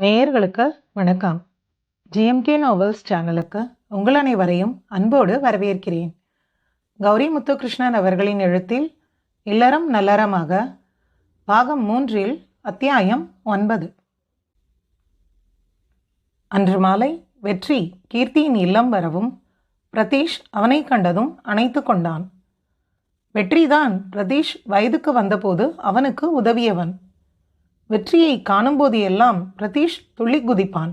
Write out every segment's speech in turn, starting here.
நேயர்களுக்கு வணக்கம். GMK novels சேனலுக்கு உங்கள் அனைவரையும் அன்போடு வரவேற்கிறேன். கௌரி முத்துகிருஷ்ணன் அவர்களின் எழுத்தில் இல்லறம் நல்லறமாக பாகம் 3 அத்தியாயம் 9. அன்று மாலை வெற்றி கீர்த்தியின் இல்லம் வரவும் பிரதீஷ் அவனை கண்டதும் அணைத்து கொண்டான். வெற்றிதான் பிரதீஷ் வயதுக்கு வந்தபோது அவனுக்கு உதவியவன். வெற்றியை காணும்போது எல்லாம் பிரதீஷ் துள்ளி குதிப்பான்.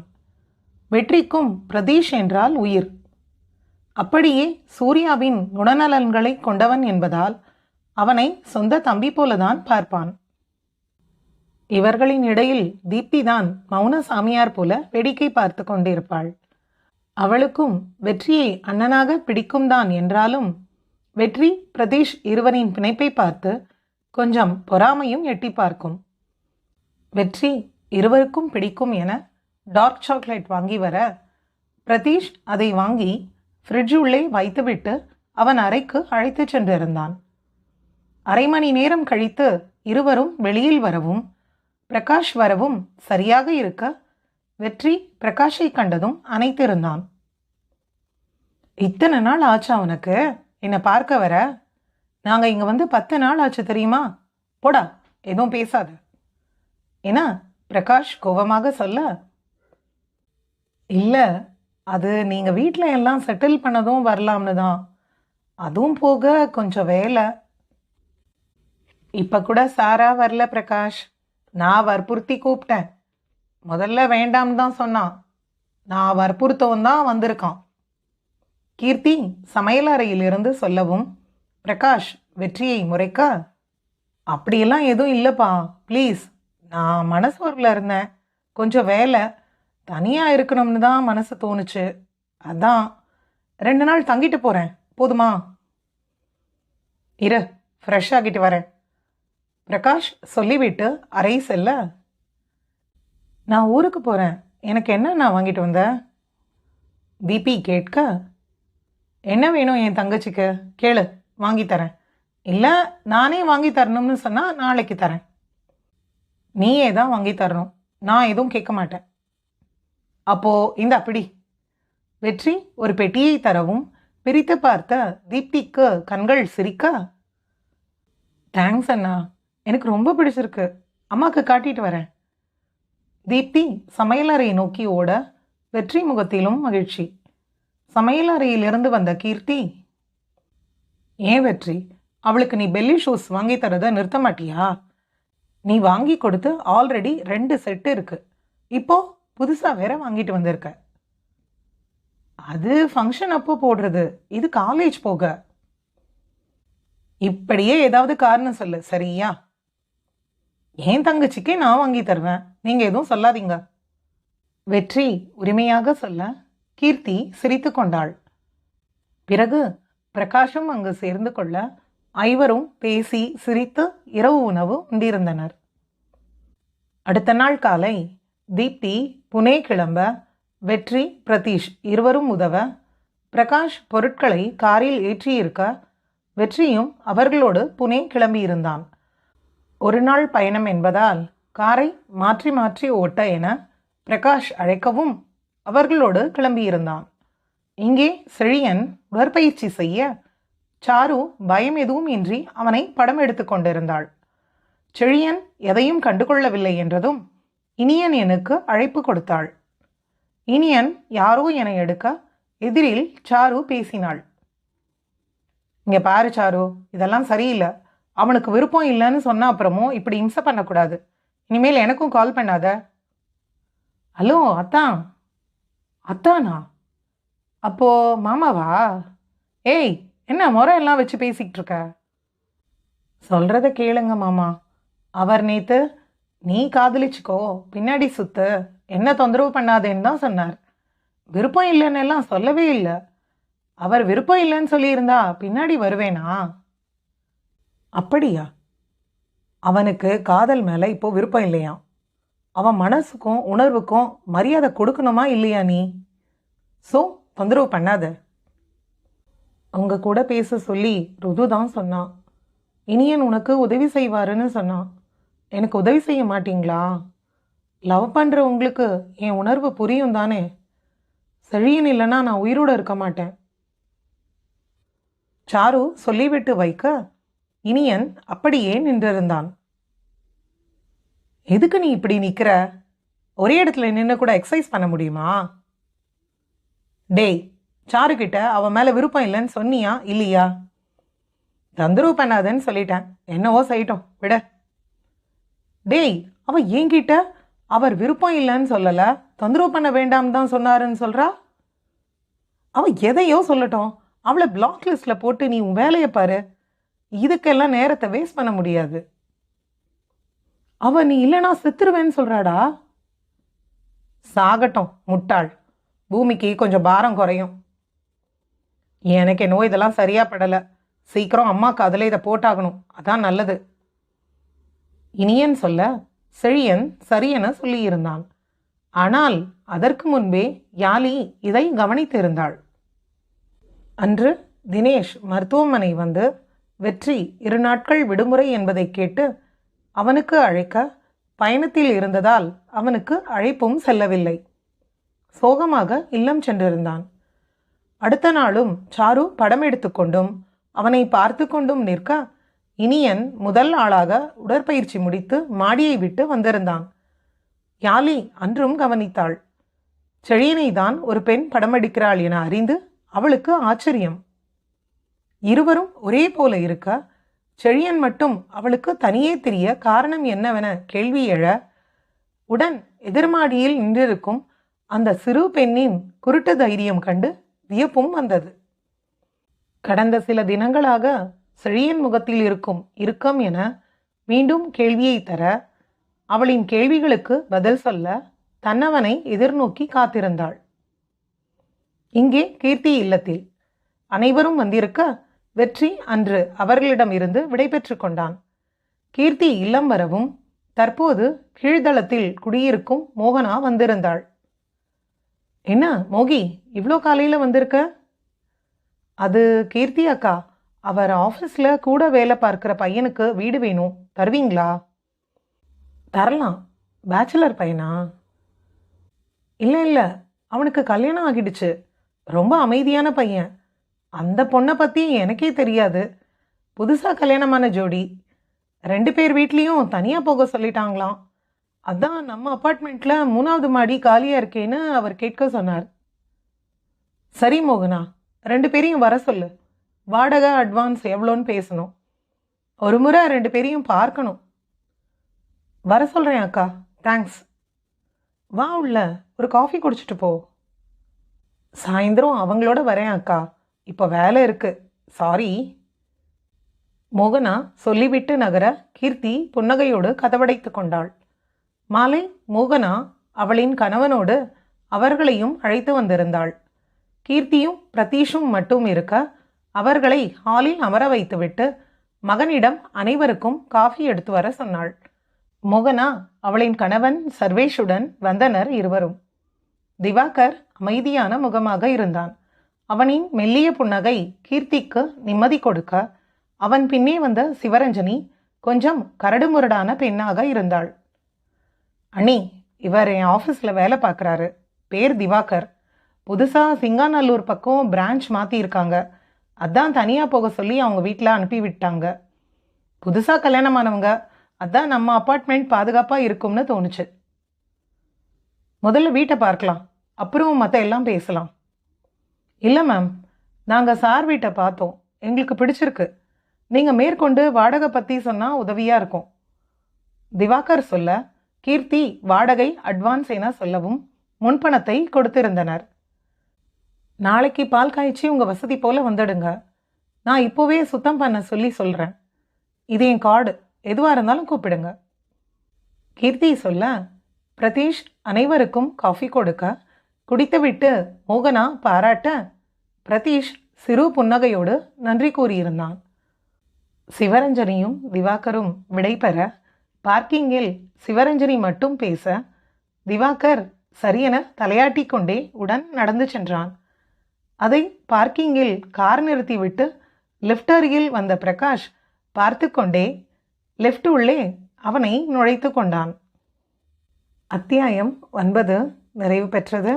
வெற்றிக்கும் பிரதீஷ் என்றால் உயிர். அப்படியே சூர்யாவின் குணநலன்களை கொண்டவன் என்பதால் அவனை சொந்த தம்பி போலதான் பார்ப்பான். இவர்களின் இடையில் தீப்திதான் மௌன சாமியார் போல வேடிக்கை பார்த்து கொண்டிருப்பாள். அவளுக்கும் வெற்றியை அண்ணனாக பிடிக்கும்தான் என்றாலும் வெற்றி பிரதீஷ் இருவரின் பிணைப்பை பார்த்து கொஞ்சம் பொறாமையும் எட்டி பார்க்கும். வெற்றி இருவருக்கும் பிடிக்கும் என டார்க் சாக்லேட் வாங்கி வர பிரதீஷ் அதை வாங்கி ஃப்ரிட்ஜ் உள்ளே வைத்துவிட்டு அவன் அறைக்கு அழைத்து சென்றிருந்தான். அரை மணி நேரம் கழித்து இருவரும் வெளியில் வரவும் பிரகாஷ் வரவும் சரியாக இருக்க வெற்றி பிரகாஷை கண்டதும் அணைத்திருந்தான். இத்தனை நாள் ஆச்சா உனக்கு என்னை பார்க்க வர? நாங்கள் இங்கே வந்து 10 நாள் ஆச்சு தெரியுமா? போடா, எதுவும் பேசாத என்ன பிரகாஷ் கோபமாக சொல்ல, இல்லை அது நீங்கள் வீட்டில் எல்லாம் செட்டில் பண்ணதும் வரலாம்னு தான். அதுவும் போக கொஞ்சம் வேலை. இப்போ கூட சாரா வரல பிரகாஷ். நான் வற்புறுத்தி கூப்பிட்டேன். முதல்ல வேண்டாம் தான் சொன்னான். நான் வற்புறுத்தவும் தான் வந்திருக்கான். கீர்த்தி சமையலறையிலிருந்து சொல்லவும் பிரகாஷ் வெற்றியை முறைக்க, அப்படியெல்லாம் எதுவும் இல்லைப்பா, ப்ளீஸ். நான் மனசோர்வில் இருந்தேன். கொஞ்சம் வேலை, தனியாக இருக்கணும்னு தான் மனசு தோணுச்சு. அதான் 2 நாள் தங்கிட்டு போகிறேன், போதுமா? இரு, ஃப்ரெஷ் ஆகிட்டு வரேன் பிரகாஷ் சொல்லிவிட்டு அறை செல்ல, நான் ஊருக்கு போகிறேன், எனக்கு என்ன நான் வாங்கிட்டு வந்தேன்? தீபி கேட்க, என்ன வேணும் என் தங்கச்சிக்கு கேளு, வாங்கி தரேன். இல்லை நானே வாங்கி தரணும்னு சொன்னால் நாளைக்கு தரேன். நீயே தான் வாங்கி தரணும், நான் எதுவும் கேட்க மாட்டேன். அப்போ இந்த அப்படி. வெற்றி ஒரு பெட்டியை தரவும் பிரித்து பார்த்த தீப்திக்கு கண்கள் சிரிக்க, தேங்க்ஸ் அண்ணா, எனக்கு ரொம்ப பிடிச்சிருக்கு, அம்மாவுக்கு காட்டிட்டு வரேன். தீப்தி சமையலறையை நோக்கி ஓட வெற்றி முகத்திலும் மகிழ்ச்சி. சமையலறையிலிருந்து வந்த கீர்த்தி, ஏன் வெற்றி, அவளுக்கு நீ பெல்லி ஷூஸ் வாங்கி தரதை நிறுத்த மாட்டியா? நீ வாங்கி கொடுத்து ஆல்ரெடி 2 செட்டு இருக்கு, இப்போ புதுசாக வேற வாங்கிட்டு வந்திருக்க. அது ஃபங்க்ஷன் அப்போ போடுறது, இது காலேஜ் போக. இப்படியே ஏதாவது காரணம் சொல்லு சரியா? என் தங்கச்சிக்கே நான் வாங்கி தருவேன், நீங்கள் எதுவும் சொல்லாதீங்க. வெற்றி உரிமையாக சொல்ல கீர்த்தி சிரித்து கொண்டாள். பிறகு பிரகாஷும் அங்கு சேர்ந்து கொள்ள ஐவரும் பேசி சிரித்து இரவு உணவு உண்டிருந்தனர். அடுத்த நாள் காலை தீப்தி புனே கிளம்ப வெற்றி பிரதீஷ் இருவரும் உதவ பிரகாஷ் பொருட்களை காரில் ஏற்றியிருக்க வெற்றியும் அவர்களோடு புனே கிளம்பியிருந்தான். ஒரு நாள் பயணம் என்பதால் காரை மாற்றி மாற்றி ஓட்ட என பிரகாஷ் அழைக்கவும் அவர்களோடு கிளம்பியிருந்தான். இங்கே செழியன் உடற்பயிற்சி செய்ய சாரு பயம் எதுவும் இன்றி அவனை படம் எடுத்து கொண்டிருந்தாள். செழியன் எதையும் கண்டுகொள்ளவில்லை என்றதும் இனியன் எனக்கு அழைப்பு கொடுத்தாள். இனியன் யாரோ என எடுக்க எதிரில் சாரு பேசினாள். இங்கே பாரு சாரு, இதெல்லாம் சரியில்லை. அவனுக்கு விருப்பம் இல்லைன்னு சொன்ன அப்புறமும் இப்படி இம்சை பண்ணக்கூடாது. இனிமேல் எனக்கும் கால் பண்ணாத. ஹலோ அத்தான். அத்தானா? அப்போ மாமாவா? ஏய், என்ன முறை எல்லாம் வச்சு பேசிக்கிட்டு இருக்க? சொல்கிறத கேளுங்க மாமா. அவர் நேற்று நீ காதலிச்சுக்கோ, பின்னாடி சுத்து, என்ன தொந்தரவு பண்ணாதேன்னு தான் சொன்னார். விருப்பம் இல்லைன்னு எல்லாம் சொல்லவே இல்லை. அவர் விருப்பம் இல்லைன்னு சொல்லியிருந்தா பின்னாடி வருவேனா? அப்படியா? அவனுக்கு காதல் மேலே இப்போ விருப்பம் இல்லையா? அவன் மனசுக்கும் உணர்வுக்கும் மரியாதை கொடுக்கணுமா இல்லையா நீ? ஸோ தொந்தரவு பண்ணாத. அவங்க கூட பேச சொல்லி ருது தான் சொன்னான். இனியன் உனக்கு உதவி செய்வாருன்னு சொன்னான். எனக்கு உதவி செய்ய மாட்டீங்களா? லவ் பண்ணுற உங்களுக்கு என் உணர்வு புரியும் தானே? செழியன் இல்லைன்னா நான் உயிரோடு இருக்க மாட்டேன். சாரு சொல்லிவிட்டு வைக்க இனியன் அப்படியே நின்றிருந்தான். எதுக்கு நீ இப்படி நிற்கிற? ஒரே இடத்துல நின்று கூட எக்ஸசைஸ் பண்ண முடியுமா? டேய், சாரு கிட்ட அவன் மேலே விருப்பம் இல்லைன்னு சொன்னியா இல்லையா? தொந்தரவு பண்ணாதேன்னு சொல்லிட்டேன். என்னவோ செய்யட்டும், விட. டேய், அவன் என்கிட்ட அவர் விருப்பம் இல்லைன்னு சொல்லலை, தொந்தரவு பண்ண வேண்டாம் தான் சொன்னாருன்னு சொல்கிறா. அவன் எதையோ சொல்லட்டும், அவளை பிளாக் லிஸ்ட்டில் போட்டு நீ உன் வேலையை பாரு. இதுக்கெல்லாம் நேரத்தை வேஸ்ட் பண்ண முடியாது. அவ நீ இல்லைனா செத்துருவேன்னு சொல்கிறாடா. சாகட்டும் முட்டாள், பூமிக்கு கொஞ்சம் பாரம் குறையும். எனக்கு என்னவோ இதெல்லாம் சரியா படலை. சீக்கிரம் அம்மாவுக்கு அதில் இதை போட்டாகணும், அதான் நல்லது. இனியன் சொல்ல செழியன் சரியென சொல்லியிருந்தான். ஆனால் அதற்கு முன்பே யாழி இதை கவனித்திருந்தாள். அன்று தினேஷ் மருத்துவமனை வந்து வெற்றி 2 நாட்கள் விடுமுறை என்பதை கேட்டு அவனுக்கு அழைக்க பயணத்தில் இருந்ததால் அவனுக்கு அழைப்பும் செல்லவில்லை. சோகமாக இல்லம் சென்றிருந்தான். அடுத்த நாளும் சாரு படம் எடுத்துக்கொண்டும் அவனை பார்த்து கொண்டும் நிற்க இனியன் முதல் ஆளாக உடற்பயிற்சி முடித்து மாடியை விட்டு வந்திருந்தான். யாழி அன்றும் கவனித்தாள். செழியனை தான் ஒரு பெண் படம் எடுக்கிறாள் என அறிந்து அவளுக்கு ஆச்சரியம். இருவரும் ஒரே போல இருக்க செழியன் மட்டும் அவளுக்கு தனியே தெரிய காரணம் என்னவென கேள்வி எழ உடன் எதிர்மாடியில் நின்றிருக்கும் அந்த சிறு பெண்ணின் குருட்டு தைரியம் கண்டு வியப்பும் வந்தது. கடந்த சில தினங்களாக செழியன் முகத்தில் இருக்கும் இறுக்கம் என மீண்டும் கேள்வியை தர அவளின் கேள்விகளுக்கு பதில் சொல்ல தன்னவனை எதிர்நோக்கி காத்திருந்தாள். இங்கே கீர்த்தி இல்லத்தில் அனைவரும் வந்திருக்க வெற்றி அன்று அவர்களிடமிருந்து விடைபெற்று கொண்டான். கீர்த்தி இல்லம் வரவும் தற்போது கீழ்தளத்தில் குடியிருக்கும் மோகனா வந்திருந்தாள். என்ன மோகி, இவ்வளோ காலையில் வந்திருக்க? அது கீர்த்தி அக்கா, அவர் ஆஃபீஸில் கூட வேலை பார்க்குற பையனுக்கு வீடு வேணும், தருவீங்களா? தரலாம். பேச்சுலர் பையனா? இல்லை இல்லை, அவனுக்கு கல்யாணம் ஆகிடுச்சு. ரொம்ப அமைதியான பையன். அந்த பொண்ணை பற்றி எனக்கே தெரியாது. புதுசாக கல்யாணமான ஜோடி. 2 பேர் வீட்லேயும் தனியாக போக சொல்லிட்டாங்களாம். அதான் நம்ம அப்பார்ட்மெண்ட்டில் 3வது மாடி காலியாக இருக்கேன்னு அவர் கேட்க சொன்னார். சரி மோகனா, 2 பேரையும் வர சொல்லு. வாடகை அட்வான்ஸ் எவ்வளோன்னு பேசணும். ஒரு முறை 2 பேரையும் பார்க்கணும். வர சொல்கிறேன் அக்கா, தேங்க்ஸ். வா உள்ள, ஒரு காஃபி குடிச்சிட்டு போ. சாயந்தரம் அவங்களோட வரேன் அக்கா, இப்போ வேலை இருக்கு, சாரி. மோகனா சொல்லிவிட்டு நகர கீர்த்தி புன்னகையோடு கதவடைத்து கொண்டாள். மாலை மோகனா அவளின் கணவனோடு அவர்களையும் அழைத்து வந்திருந்தாள். கீர்த்தியும் பிரதீஷும் மட்டும் இருக்க அவர்களை ஹாலில் அமர வைத்துவிட்டு மகனிடம் அனைவருக்கும் காஃபி எடுத்து வர சொன்னாள். மோகனா அவளின் கணவன் சர்வேஷுடன் வந்தனர் இருவரும். திவாகர் அமைதியான முகமாக இருந்தான். அவனின் மெல்லிய புன்னகை கீர்த்திக்கு நிம்மதி கொடுக்க அவன் பின்னே வந்த சிவரஞ்சனி கொஞ்சம் கரடுமுரடான பெண்ணாக இருந்தாள். அண்ணி, இவர் என் ஆஃபீஸில் வேலை பார்க்குறாரு. பேர் திவாகர். புதுசாக சிங்காநல்லூர் பக்கம் பிரான்ச் மாற்றியிருக்காங்க. அதான் தனியாக போக சொல்லி அவங்க வீட்டில் அனுப்பி விட்டாங்க. புதுசாக கல்யாணமானவங்க, அதான் நம்ம அப்பார்ட்மெண்ட் பாதுகாப்பாக இருக்கும்னு தோணுச்சு. முதல்ல வீட்டை பார்க்கலாம், அப்புறம் மற்ற எல்லாம் பேசலாம். இல்லை மேம், நாங்கள் சார் வீட்டை பார்த்தோம், எங்களுக்கு பிடிச்சிருக்கு. நீங்கள் மேற்கொண்டு வாடகை பற்றி சொன்னால் உதவியாக இருக்கும். திவாகர் சொல்ல கீர்த்தி வாடகை அட்வான்ஸ் என சொல்லவும் முன்பணத்தை கொடுத்திருந்தனர். நாளைக்கு பால் காய்ச்சி உங்கள் வசதி போல் வந்துடுங்க. நான் இப்போவே சுத்தம் பண்ண சொல்லி சொல்கிறேன். இது என் கார்டு, எதுவாக இருந்தாலும் கூப்பிடுங்க. கீர்த்தி சொல்ல பிரதீஷ் அனைவருக்கும் காஃபி கொடுக்க குடித்துவிட்டு மோகனா பாராட்ட பிரதீஷ் சிறு புன்னகையோடு நன்றி கூறியிருந்தான். சிவரஞ்சனியும் திவாகரும் விடைபெற பார்க்கிங்கில் சிவரஞ்சனி மட்டும் பேச திவாகர் சரியென தலையாட்டி கொண்டே உடன் நடந்து சென்றான். அதை பார்க்கிங்கில் கார் நிறுத்திவிட்டு லிஃப்ட் அருகில் வந்த பிரகாஷ் பார்த்து கொண்டே லிஃப்ட் உள்ளே அவனை நுழைத்து கொண்டான். அத்தியாயம் 9 நிறைவு பெற்றது.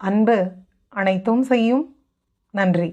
அன்பு அனைத்தும் செய்யும். நன்றி.